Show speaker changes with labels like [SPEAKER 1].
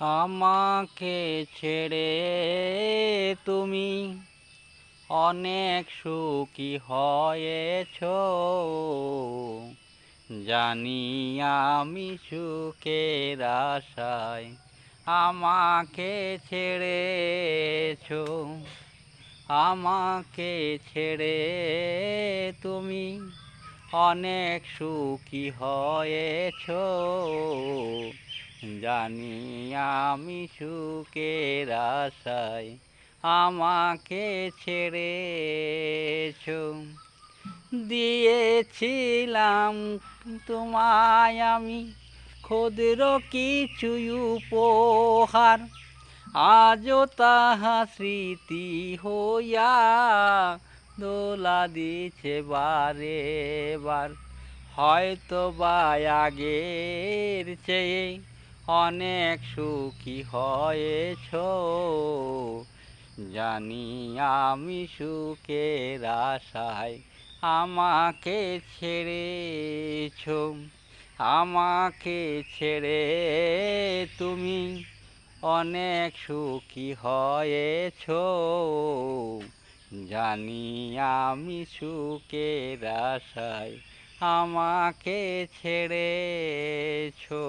[SPEAKER 1] আমাকে ছেড়ে তুমি অনেক সুখী হয়েছো, জানি আমি সুখের আশায় আমাকে ছেড়েছো। আমাকে ছেড়ে তুমি অনেক সুখী হয়েছো, জানি আমি সুখের আশায় আমাকে ছেড়েছো। দিয়েছিলাম তোমায় আমি ক্ষুদ্র কিছু উপহার, আজও তাহা স্মৃতি হইয়া দোলা দিছে বারে বার। হয়তো বা আগের চেয়ে অনেক সুখী হয়েছো, জানি আমি সুখের আশায় আমাকে ছেড়েছো। আমাকে ছেড়ে তুমি অনেক সুখী হয়েছো, জানি আমি সুখের আশায় আমাকে ছেড়েছো।